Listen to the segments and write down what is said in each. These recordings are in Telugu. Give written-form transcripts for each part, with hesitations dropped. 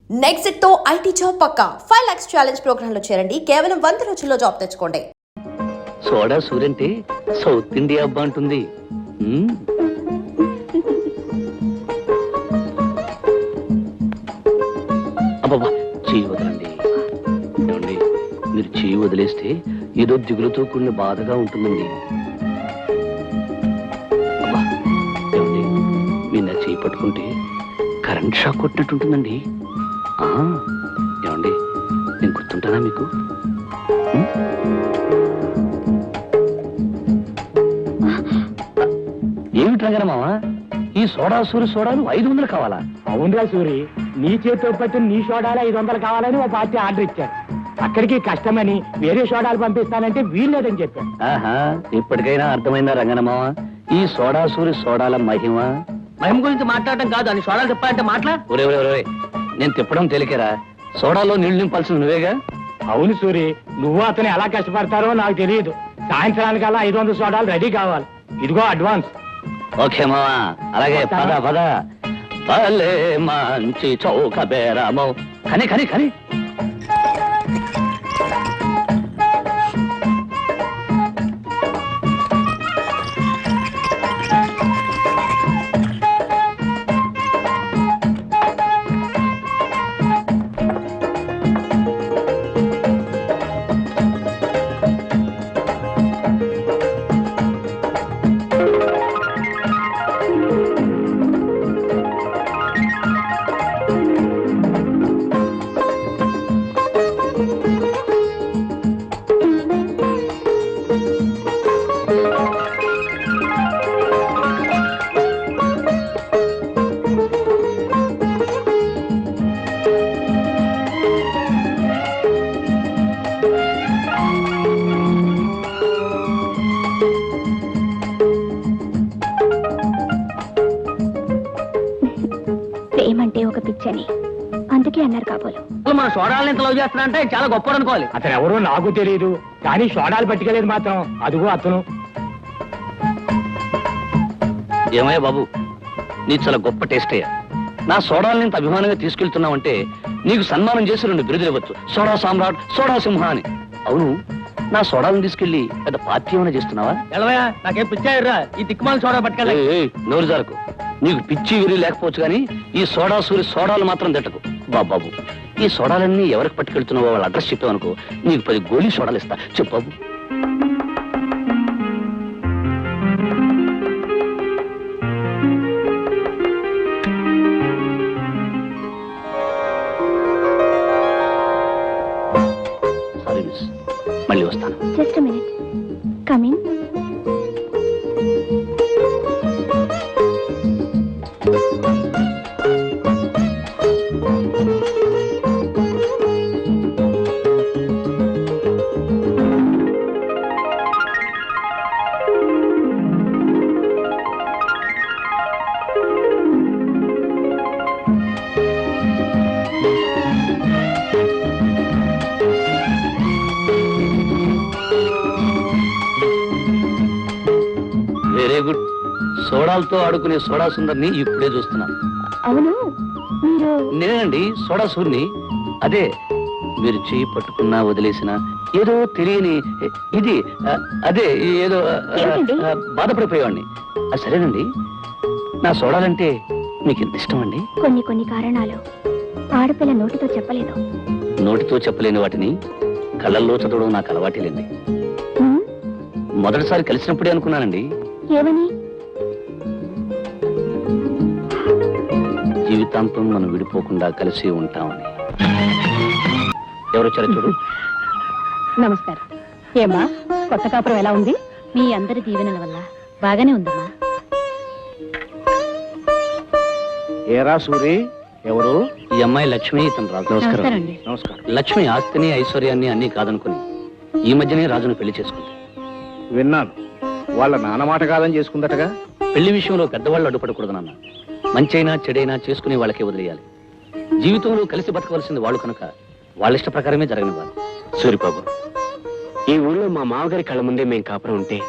నెక్స్ట్ తో ఐటీ జాబ్ పక్కా 5 lakhs ఛాలెంజ్ ప్రోగ్రామ్ లో చేరండి. కేవలం 100 రోజుల్లో జాబ్ తెచ్చుకోండి. సోడా సూరంటే సౌత్ ఇండియా అబ్బా అంటుంది. అబ్బా చెయ్యి వదలండి. ఏమండి మీరు చెయ్యి వదిలేస్తే ఏదో దిగులుతో కూడిన బాధగా ఉంటుందండి. అబ్బా ఏమండి మీరు నా చెయ్యి పట్టుకుంటే కరెంట్ షాక్ కొట్టినట్టుంటుందండి. ఏమండి నేను గుర్తుంటానా మీకు? ఏమిటి రంగన మామ, ఈ సోడా సూరి సోడాలు 500 కావాలా? అవునురా సూరి, నీ చేతితో పట్టిన నీ సోడాలు 500 కావాలని ఓ పార్టీ ఆర్డర్ ఇచ్చారు. అక్కడికి కష్టమని వేరే సోడాలు పంపిస్తానంటే వీల్లేదని చెప్పాను. ఇప్పటికైనా అర్థమైందా రంగన మామ ఈ సోడా సూరి సోడాల మహిమ గురించి మాట్లాడటం కాదు, అని సోడాలు చెప్పాలంటే మాట్లా. ఒరే నేను తిప్పడం తేలికేరా, సోడాలో నీళ్లు నింపాల్సింది నువ్వేగా. అవును సూరి, నువ్వు అతను ఎలా కష్టపడతారో నాకు తెలియదు. సాయంత్రానికల్లా 500 సోడాలు రెడీ కావాలి. ఇదిగో అడ్వాన్స్. ఓకే మావా, అలాగే పద పద. భలే మంచి చౌక బేరమో. కని కని కని ఏమంటే ఒక పిచ్చని, అందుకే అన్నారు కాబోలు. మన సోడాలను ఎంత లవ్ చేస్తున్నా అంటే చాలా గొప్ప అనుకోవాలి. అతను ఎవరో నాకు తెలియదు, కానీ సోడాలు పట్టుకెళ్ళేది మాత్రం అదిగో అతను. ఏమయ్యా బాబు, నీ చాలా గొప్ప టేస్ట్ అయ్యా. నా సోడాలను ఇంత అభిమానంగా తీసుకెళ్తున్నావంటే నీకు సన్మానం చేసి 2 బిరుదులు ఇవ్వచ్చు. సోడా సామ్రాట్, సోడా సింహ అని. అవును, నా సోడాలను తీసుకెళ్లి పెద్ద పార్టీ ఏమైనా చేస్తున్నావా? ఎలవయా, నాకేం పిచ్చాయిరా ఈ తిక్కుమాల సోడా పట్టుకెళ్ళి. నోరు జారకు, నీకు పిచ్చి విరి లేకపోవచ్చు కానీ ఈ సోడా సూరి సోడాలు మాత్రం తిట్టకు. బాబు, ఈ సోడాలన్నీ ఎవరికి పట్టుకెళ్తున్నావో వాళ్ళ అడ్రస్ చెప్పావనుకో, నీకు 10 గోళీ సోడాలు ఇస్తా. చెప్పు బాబు. సారీ మిస్, మళ్ళీ వస్తాను. Just minute, coming. Very good. సోడాలతో ఆడుకునే సోడా సుందర్ని ఇప్పుడే చూస్తున్నా. అవును, మీరు? నేనండి సోడా సూర్ని. అదే మీరు చేయి పట్టుకున్నా వదిలేసిన ఏదో తెలియని ఇది, అదే ఏదో బాధపడిపోయేవాడిని. సరేనండి, నా సోడాలంటే మీకు ఎంత ఇష్టం అండి? కొన్ని కారణాలు ఆడపిల్ల నోటితో చెప్పలేదు. నోటితో చెప్పలేని వాటిని కళ్ళల్లో చదవడం నాకు అలవాటేలేండి. మొదటిసారి కలిసినప్పుడే అనుకున్నానండి. ఏమని? జీవితాంతం మనం విడిపోకుండా కలిసి ఉంటామని. ఎవరొచ్చారో చూడు. నమస్కారం. ఏమ్మా, కొత్త కాపురం ఎలా ఉంది? మీ అందరి దీవెనల వల్ల బాగానే ఉందమ్మా. ఏరా సూరి, ఎవరు? ఈ అమ్మాయి లక్ష్మి, ఇతను రాజు. నమస్కారం. నమస్కారం. లక్ష్మి ఆస్తిని ఐశ్వర్యాన్ని అన్ని కాదనుకుని ఈ మధ్యనే రాజును పెళ్లి చేసుకుంది. విన్నాను, వాళ్ళ నాన్న మాట కాదని చేసుకుందటగా. పెళ్లి విషయంలో పెద్దవాళ్ళు అడ్డుపడకూడదు నాన్న. మంచైనా చెడైనా చేసుకునే వాళ్ళకే వదిలేయాలి. జీవితంలో కలిసి బతకవలసింది వాళ్ళు కనుక వాళ్ళ ఇష్ట ప్రకారమే జరగనివ్వాలి. సూరిబాబు, ఈ ఊళ్ళో మా మామగారి కళ్ళ ముందే మేం కాపురం ఉంటే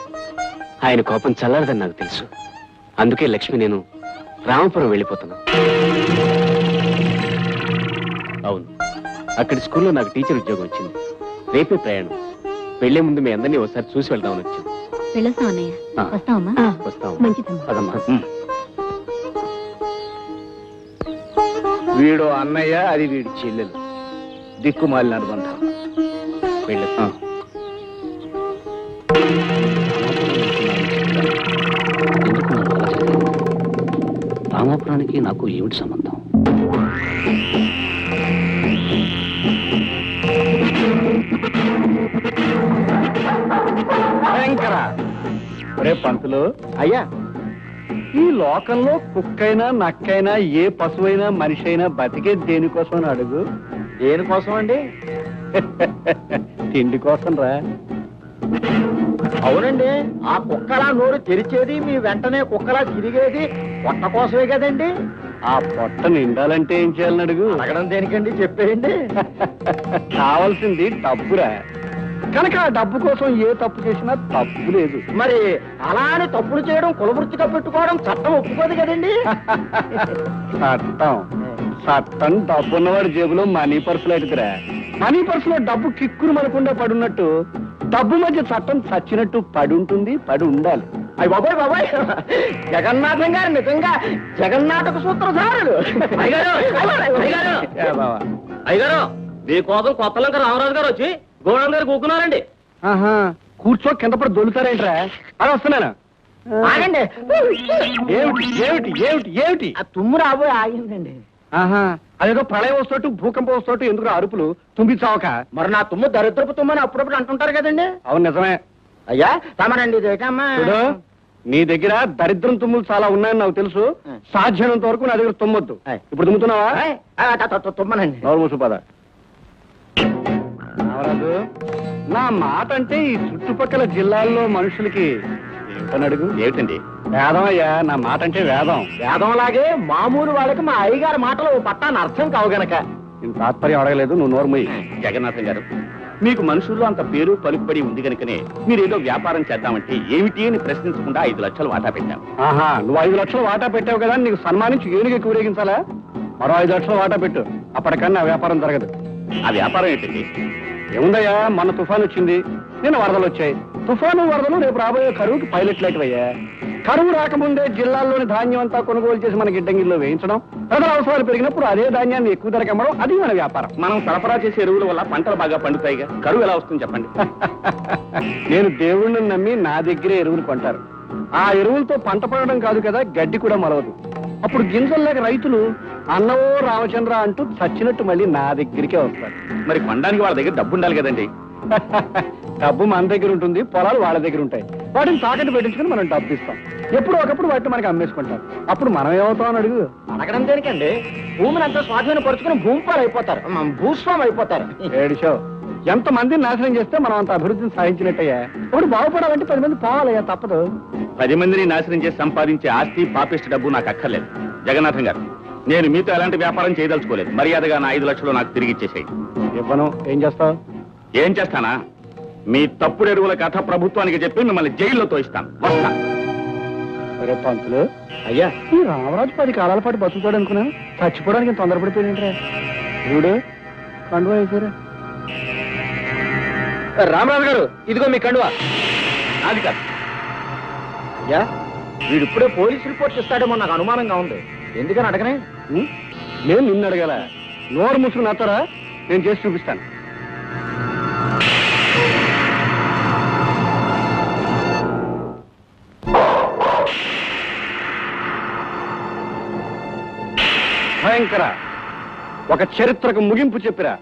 ఆయన కోపం చల్లారదని నాకు తెలుసు. అందుకే లక్ష్మి నేను రామపురం వెళ్ళిపోతున్నాం. అవును, అక్కడి స్కూల్లో నాకు టీచర్ ఉద్యోగం వచ్చింది. రేపే ప్రయాణం. వెళ్లే ముందు మీ అందరినీ ఒకసారి చూసి వెళ్దామని వచ్చాను. వెళ్ళొస్తాం అన్నయ్య. ఆ. వస్తావమ్మా? వస్తాం. మంచిదమ్మా. పదమ్మా. వీడు అన్నయ్య, అది వీడి చెల్లెలు. దిక్కుమాలిన అనుబంధం. వెళ్ళు. ఎందుకు నాకు అలా జరిగింది? రామాపురానికి నాకు ఏమిటి సంబంధం? భయంకర. రే పంతులు, అయ్యా, ఈ లోకంలో కుక్కైనా నక్కైనా ఏ పశువైనా మనిషి అయినా బతికే దేనికోసం అని అడుగు. దేనికోసం అండి? తిండి కోసం రా. అవునండి, ఆ కుక్కలా నోరు తెరిచేది, మీ వెంటనే కుక్కలా తిరిగేది పొట్ట కోసమే కదండి. ఆ పొట్ట నిండాలంటే ఏం చేయాలని అడుగు. అడగడం దేనికండి, చెప్పేయండి. కావాల్సింది డబ్బురా. కనుక ఆ డబ్బు కోసం ఏ తప్పు చేసినా తప్పు లేదు. మరి అలా అని తప్పులు చేయడం, కులవృత్తిగా పెట్టుకోవడం చట్టం ఒప్పుకోదు కదండి. చట్టం చట్టం డబ్బున్నవాడి జేబులో మనీ పర్సులు ఎదుగురా. మనీ పర్సులో డబ్బు కిక్కురు మనకుండా పడున్నట్టు డబ్బు మధ్య చట్టం చచ్చినట్టు పడి ఉంటుంది, పడి ఉండాలి. అయ్య బాబాయ్ బాబాయ్, జగన్నాథం గారు నిజంగా జగన్నాటక సూత్రధారులు. ఏ బావా. అయ్యగారు, మీకోసం కొత్త లంక రామరాజు గారు వచ్చి గోడం గారు కూకున్నారండి. ఆహా, కూర్చో కింద పడి దొలుతారేంట్రా? అది వస్తున్నాను. ఆగండి. ఏమిటి ఏమిటి ఏమిటి ఏమిటి? ఆ తుమ్ము రాబోయి ఆగిందండి. ఆహా, అదేదో ప్రళయం వస్తోటు భూకంపం వస్తోటు ఎందుకు అరుపులు? తుంబిచావక. మరి నా తుమ్ము దరిద్రపు తుమ్మని అప్పుడప్పుడు అంటుంటారు కదండి. అవును నిజమే. అయ్యా తమరండి ఇదేటమ్మా. చూడు, నీ దగ్గర దరిద్రం తుమ్ములు చాలా ఉన్నాయని నాకు తెలుసు. సాధ్యమైనంత వరకు నా దగ్గర తుమ్మొద్దు. ఇప్పుడు తుమ్ముతున్నావా? తుమ్మనండి. నోరు మూసు పద. రామరాజు, నా మాట అంటే ఈ చుట్టుపక్కల జిల్లాల్లో మనుషులకి ఏమిటని అడుగు. ఏమిటండి? వేదం అయ్యా, నా మాట అంటే వేదం. వేదంలాగే మామూలు వాళ్ళకి మా అయ్యగారి మాటలు పట్టాన్ని అర్థం కావు గనక. నేను తాత్పర్యం అడగలేదు, నువ్వు నోరు మూయి. జగన్నాథం గారు, మీకు మనుషుల్లో అంత పేరు పలుకుబడి ఉంది కనుకనే మీరేదో వ్యాపారం చేద్దామంటే ఏమిటి అని ప్రశ్నించకుండా 5 లక్షలు వాటా పెట్టాం. ఆహా, నువ్వు 5 లక్షలు వాటా పెట్టావు కదా, నీకు సన్మానించి ఏనుగు ఎక్కువ ఊరేగించాలా? మరో 5 లక్షలు వాటా పెట్టు, అప్పటికన్నా ఆ వ్యాపారం జరగదు. ఆ వ్యాపారం ఏంటండి? ఏముందయ్యా, మొన్న తుఫాన్ వచ్చింది, నిన్న వరదలు వచ్చాయి. తుఫాను వరదలు రేపు రాబోయే కరువుకి పైలట్ లైట్ అయ్యా. కరువు రాకముందే జిల్లాల్లోని ధాన్యం అంతా కొనుగోలు చేసి మన గిడ్డంగిల్లో వేయించడం, ప్రజల అవసరాలు పెరిగినప్పుడు అదే ధాన్యాన్ని ఎక్కువ ధరకు అమ్మడం, అది మన వ్యాపారం. మనం సరఫరా చేసే ఎరువుల వల్ల పంటలు బాగా పండుతాయిగా, కరువు ఎలా వస్తుంది చెప్పండి. నేను దేవుణ్ణి నమ్మి నా దగ్గరే ఎరువులు కొంటారు. ఆ ఎరువులతో పంట పడడం కాదు కదా, గడ్డి కూడా మొలవదు. అప్పుడు గింజలు లేక రైతులు అన్నవో రామచంద్ర అంటూ చచ్చినట్టు మళ్ళీ నా దగ్గరికే వస్తారు. మరి కొనడానికి వాళ్ళ దగ్గర డబ్బు ఉండాలి కదండి. డబ్బు మన దగ్గర ఉంటుంది, పొలాలు వాళ్ళ దగ్గర ఉంటాయి. వాటిని తాకట్టు పెట్టించుకుని మనం డబ్బు ఇస్తాం. ఎప్పుడు ఒకప్పుడు వాటిని మనకి అమ్మేసుకుంటాం. అప్పుడు మనం ఏమవుతాం అని అడుగు. అడగడం దేనికండి? భూమిని అంతా స్వాధీనం పరుచుకుని భూమిపాలు అయిపోతారు, భూస్వామి అయిపోతారు. ఏడిషో, ఎంత మందిని నాశనం చేస్తే మనం అంత అభివృద్ధిని సాధించినట్టయ్యా. ఇప్పుడు బాగుపడాలంటే 10 మంది పోవాలయ్యా, తప్పదు. 10 మందిని నాశనం చేసి సంపాదించే ఆస్తి పాపిష్టి డబ్బు నాకు అక్కర్లేదు. జగన్నాథం గారు, నేను మీతో ఎలాంటి వ్యాపారం చేయదలుచుకోలేదు. మర్యాదగా నా 5 లక్షలు నాకు తిరిగి ఇచ్చేసేయి. ఇవ్వను, ఏం చేస్తావు? ఏం చేస్తానా? మీ తప్పుడు ఎరువుల కథ ప్రభుత్వానికి చెప్పి మిమ్మల్ని జైల్లో తోయిస్తాను. వస్తా. సరే పంతులు, అయ్యా, ఈ రామరాజు 10 కాలాల పాటు బతుకుతాడు అనుకున్నాను. చచ్చిపోవడానికి ఇంత తొందరపడిపోయిందిరా. చూడు, కండువా వేసారా? రామరాజు గారు, ఇదిగో మీ కండువా. నాది కాదు. అయ్యా, వీడిప్పుడే పోలీసు రిపోర్ట్ ఇస్తాడేమో నాకు అనుమానంగా ఉంది. ఎందుకని అడగనే? నేను నిన్ను అడగల, నోరు ముసుగు నచ్చరా? నేను చేసి చూపిస్తాను. భయంకర, ఒక చరిత్రకు ముగింపు చెప్పిరా.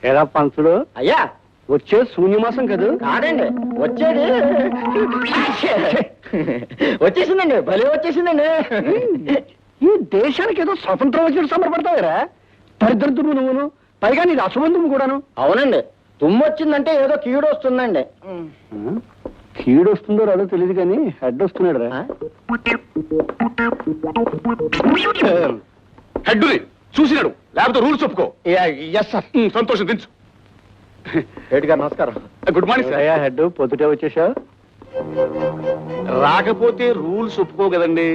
ఏరా పంతులు, అయ్యా వచ్చే శూన్యమాసం కదా? కాదండి వచ్చేది వచ్చేసిందండి, భలే వచ్చేసిందండి. ఈ దేశానికి ఏదో స్వతంత్రం వచ్చినట్టు సంబరపడతావురా? దరిద్రదుము నువ్వును, పైగా నీది అశుభంతుము కూడాను. అవునండి, తుమ్ము వచ్చిందంటే ఏదో కీడు వస్తుందండి. కీడు వస్తుందో రాదో తెలియదు కానీ హెడ్ వస్తున్నాడు రా. హెడ్డుని చూసినాడు, లేకపోతే రూల్స్ ఒప్పుకో. Yes sir. సంతోషం, దించు. హెడ్ గారు నమస్కారం. Good morning sir. అయ్యా హెడ్, పొద్దుటే వచ్చేసా? రాకపోతే రూల్స్ ఒప్పుకో కదండి.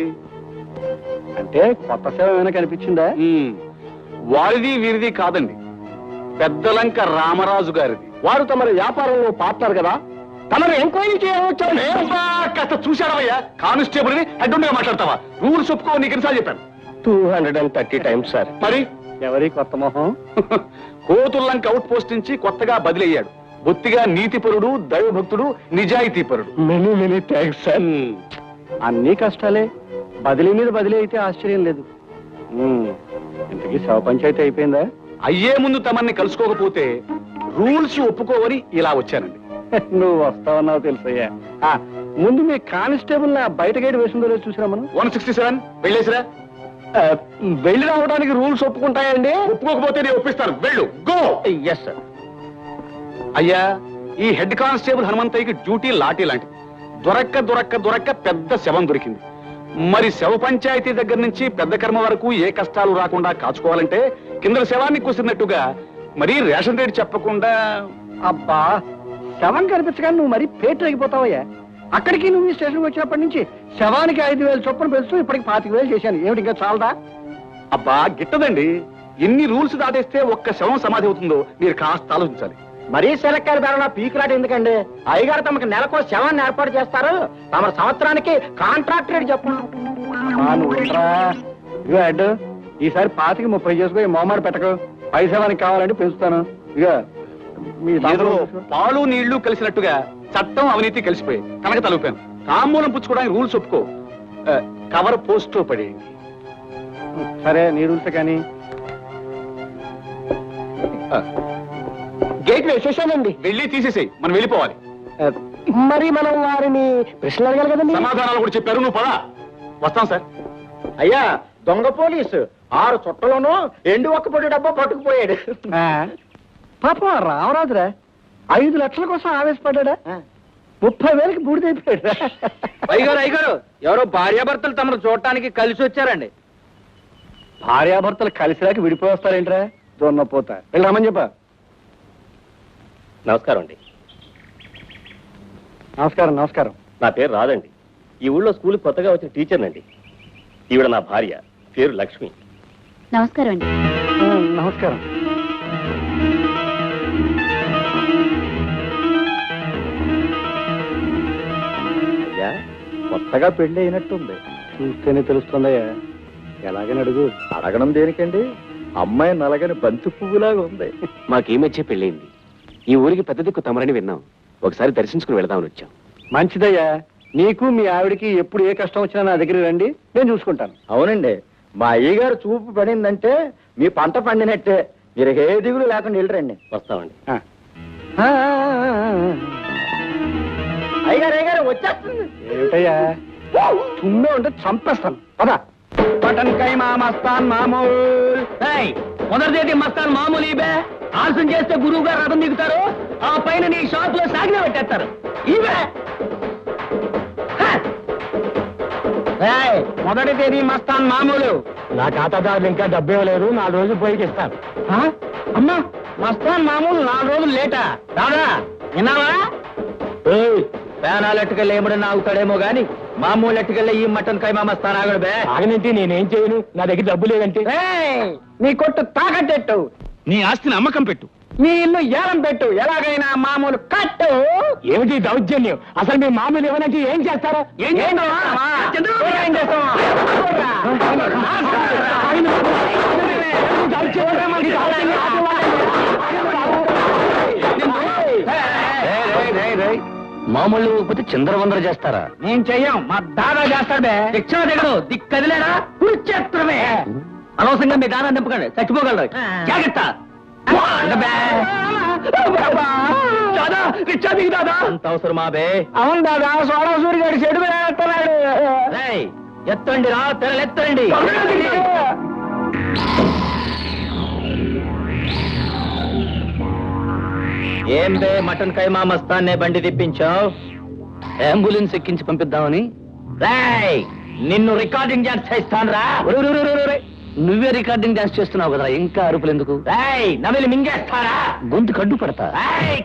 అంటే కొత్త సేవ ఏమైనా కనిపించిందా? వారిది వీరిది కాదండి, పెద్దలంక రామరాజు గారిది. వారు తమరి వ్యాపారంలో పార్ట్నర్ కదా, తమరు ఎంక్వైరీ చేయవచ్చారు. కాస్త చూశాడవయ్యా, కానిస్టేబుల్ ని హెడ్డుగా మాట్లాడతావా? రూల్స్ ఒప్పుకో, నీకు ఎన్నిసార్లు చెప్పాను. 230 టైమ్స్ సార్. మరి ఎవరి కొత్త మొహం? కోతుల్లంక అవుట్ పోస్ట్ నుంచి కొత్తగా బదిలీ అయ్యాడు. బొత్తిగా నీతిపరుడు, దైవభక్తుడు, నిజాయితీపరుడు. Many thanks sir. అన్ని కష్టాలే, బదిలీ మీద బదిలీ అయితే ఆశ్చర్యం లేదు. ఇంతకీ శవ పంచాయతీ అయిపోయిందా? అయ్యే ముందు తమన్ని కలుసుకోకపోతే రూల్స్ ఒప్పుకోవని ఇలా వచ్చానండి. నువ్వు వస్తావన్నావు తెలుసయ్యా. ముందు మీ కానిస్టేబుల్ నా బయట గైడ్ వేసిందో లేదో చూసినా మనం. 167 వెళ్ళేసిరా. వెళ్ళి రావడానికి రూల్స్ ఒప్పుకుంటాయండి? ఒప్పుకోకపోతే నేను ఒప్పిస్తాను. వెళ్ళు, గో. Yes sir. అయ్యా, ఈ హెడ్ కానిస్టేబుల్ హనుమంతయ్యకి డ్యూటీ లాఠీ లాంటిది. దొరక్క పెద్ద శవం దొరికింది. మరి శవ పంచాయతీ దగ్గర నుంచి పెద్ద కర్మ వరకు ఏ కష్టాలు రాకుండా కాచుకోవాలంటే కింద శవాన్ని కూసినట్టుగా మరి రేషన్ రేట్ చెప్పకుండా. అబ్బా, శవం కనిపించగానే నువ్వు మరి పేట అయిపోతావయ్యా. అక్కడికి నువ్వు ఈ స్టేషన్కి వచ్చినప్పటి నుంచి శవానికి 5,000 చొప్పున పెంచుతూ ఇప్పటికి 25,000 చేశాను. ఏమిటి ఇంకా చాలదా? అబ్బా గిట్టదండి, ఎన్ని రూల్స్ దాటేస్తే ఒక్క శవం సమాధి అవుతుందో మీరు కాస్త ఆలోచించాలి. మరీ సెలక్కాయలు బేరణ పీకులాట ఎందుకండి? అయ్యగారు తమకు నెలకో శవాన్ని ఏర్పాటు చేస్తారు, తమ సంవత్సరానికి కాంట్రాక్ట్ రేట్ చెప్పండి. ఇగో హెడ్, ఈసారి 25-30 చేసుకో, మొహమాట పెట్టకు. పై శవానికి కావాలంటే పెంచుతాను. ఇక మీ ఏదో పాలు నీళ్లు కలిసినట్టుగా చట్టం అవినీతి కలిసిపోయి కనుక తలుపాను. తాంబూలం పుచ్చుకోవడానికి రూల్స్ ఒప్పుకో, కవర్ పోస్ట్ పడేయండి. సరే, నీ రూల్స్ కానీ. గేట్ వేసేసానండి. వెళ్ళి తీసేసేయి, మనం వెళ్ళిపోవాలి. మరి మనం వారిని ప్రశ్నలు అడగాలి కదండి. సమాధానాలు కూడా చెప్పారు, నువ్వు పదా. వస్తాం సార్. అయ్యా, దొంగ పోలీసు 6 చుట్టలోనూ ఎండు ఒక్క పొడి డబ్బా పట్టుకుపోయాడు. పాపం రామరాజురా 5 లక్షల కోసం ఆవేశపడ్డా. 30,000కి బూడిదైపోయాడు. అయ్యగారు ఎవరో భార్యాభర్తలు తమను చూడటానికి కలిసి వచ్చారండి. భార్యాభర్తలు కలిసిరాక విడిపోయి వస్తారేంట్రా? దొన్నపోతా. వెళ్ళామని చెప్పా. నమస్కారం అండి. నమస్కారం. నా పేరు రాదండి. ఈ ఊళ్ళో స్కూల్ కొత్తగా వచ్చిన టీచర్నండి. ఈవిడ నా భార్య, పేరు లక్ష్మి. నమస్కారం అండి. నమస్కారం. అయ్యా, కొత్తగా పెళ్లి అయినట్టుంది. చూస్తేనే తెలుస్తుందయ్యా. ఎలాగని అడుగు. అడగడం దేనికండి? అమ్మాయి నలగని బంతి పువ్వులాగా ఉంది. మాకీ మధ్య పెళ్ళైంది. ఈ ఊరికి పెద్ద దిక్కు తమరని విన్నాం. ఒకసారి దర్శించుకుని వెళదామని వచ్చాం. మంచిదయ్యా. నీకు మీ ఆవిడికి ఎప్పుడు ఏ కష్టం వచ్చినా నా దగ్గర రండి, నేను చూసుకుంటాను. అవునండి, మా అయ్యగారు చూపు పడిందంటే మీ పంట పండినట్టే. మీరు ఏ దిగులు లేకుండా వెళ్ళరండి. వస్తామండి. అయ్యగారు వచ్చేస్తుంది. ఏమిటయ్యా, తుమ్మే ఉంటే చంపేస్తాను. పదా. పటన్కై మా మస్తాన్ మామూలు. మొదటిదేటి మస్తాన్ మామూలు ఇవే. ఆలస్యం చేస్తే గురువు గారు రథం దిగుతారు, ఆ పైన నీ షాప్ లో సాగిన పెట్టేస్తారు. ఇవే మొదటి తేదీ మస్తాన్ మామూలు. నా ఖాతాదారులు ఇంకా డబ్బు ఇవ్వలేరు, 4 రోజులు పోయికి ఇస్తాను. అమ్మా, మస్తాన్ మామూలు 4 రోజులు లేటా? రాదా విన్నావా? పేనాలు ఎట్టుకెళ్ళి ఏమడన్నా ఆగుతాడేమో గాని మామూలు ఎట్టుకెళ్ళి ఈ మటన్ కైమా మస్తాన్ ఆగడు బే. ఆగనంటే నేనేం చేయను, నా దగ్గర డబ్బు లేదంటే. నీ కొట్టు తాకట్టెట్టు, నీ ఆస్తిని అమ్మకం పెట్టు, నీ ఇల్లు ఏలం పెట్టు, ఎలాగైనా మామూలు కట్టు. ఏమిటి దౌర్జన్యం? అసలు మీ మామూలు ఇవ్వనంటే ఏం చేస్తారో? ఏం చేస్తావా? మామూలు ఇవ్వకపోతే చిందరవందర చేస్తారా? నేను చెయ్యం, మా దాదా చేస్తాడే. రిక్షా దిగడు, దిక్కదిలేరా కురుక్షేత్రమే. అనవసరంగా మీ దానా నింపకండి, చచ్చిపోగలరు. జాగ్రత్త. దాదా రిక్షా దిగు దాదా. అంత అవసరమా బే? అవును దాదా, సోడా సూరి గారి చెడు మీద ఎత్తన్నాడు. ఎత్తండి రా, తెరలెత్తండి. ఏం బే మటన్ కైమా మస్తాన్నే బండి తిప్పించావు? అంబులెన్స్ ఎక్కించి పంపిద్దామని. రేయ్, నిన్ను రికార్డింగ్ డాన్స్ చేస్తాను రా. నువ్వే రికార్డింగ్ డాన్స్ చేస్తున్నావు కదా, ఇంకా అరుపులు ఎందుకు? రేయ్, నవిలి మింగేస్తారా? గొంతు కడ్డు పడతా. రేయ్.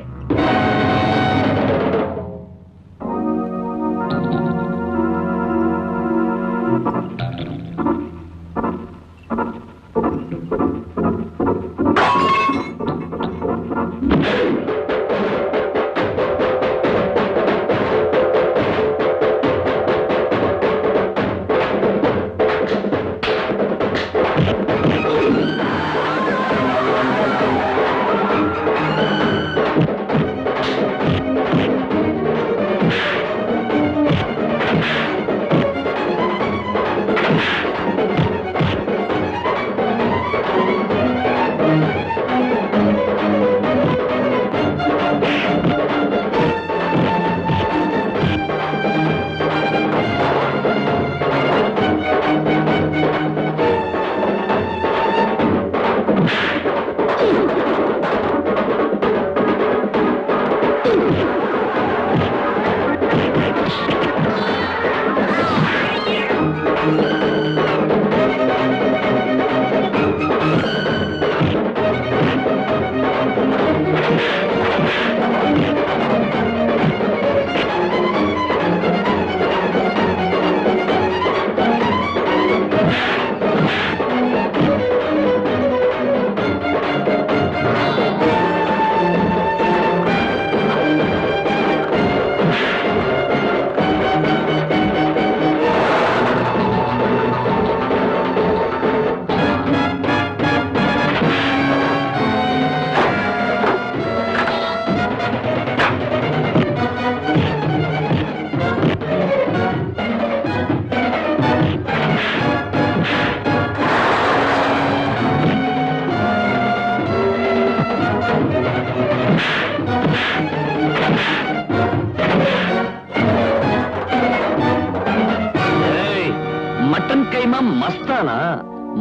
మటన్ కైమా మస్తానా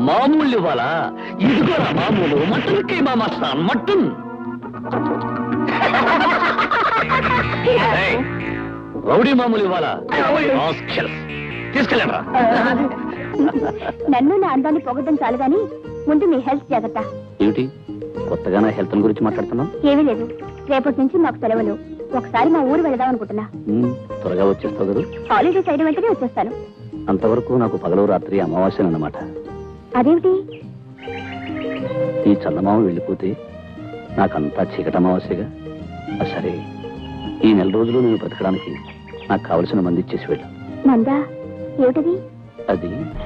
మామూలు ఇవ్వాలా? ఇదిగోరా మామూలు మటన్ కైమా మస్తాన్ మటన్. రౌడీ మామూలు ఇవ్వాలా? తీసుకెళ్ళరా. నన్ను నా అందాన్ని పొగడం చాలు గాని ముందు మీ హెల్త్ జాగ్రత్త. ఏమిటి కొత్తగా నా హెల్త్ గురించి మాట్లాడుతున్నావు? ఏమీ లేదు, రేపటి నుంచి మాకు సెలవులు. ఒకసారి మా ఊరు వెళదాం అనుకుంటున్నా. త్వరగా వచ్చేస్తావు కదా? హాలిడేస్ అయిన వెంటనే వచ్చేస్తాను. అంతవరకు నాకు పగలు రాత్రి అమావాస్యనన్నమాట. అదేమిటి? ఈ చందమామ వెళ్ళిపోతే నాకంతా చీకటి అమావాస్యగా. సరే, ఈ నెల రోజులు నేను బ్రతకడానికి నాకు కావలసిన మంది ఇచ్చేసి వెళ్ళు. మందా? ఏమిటది? అది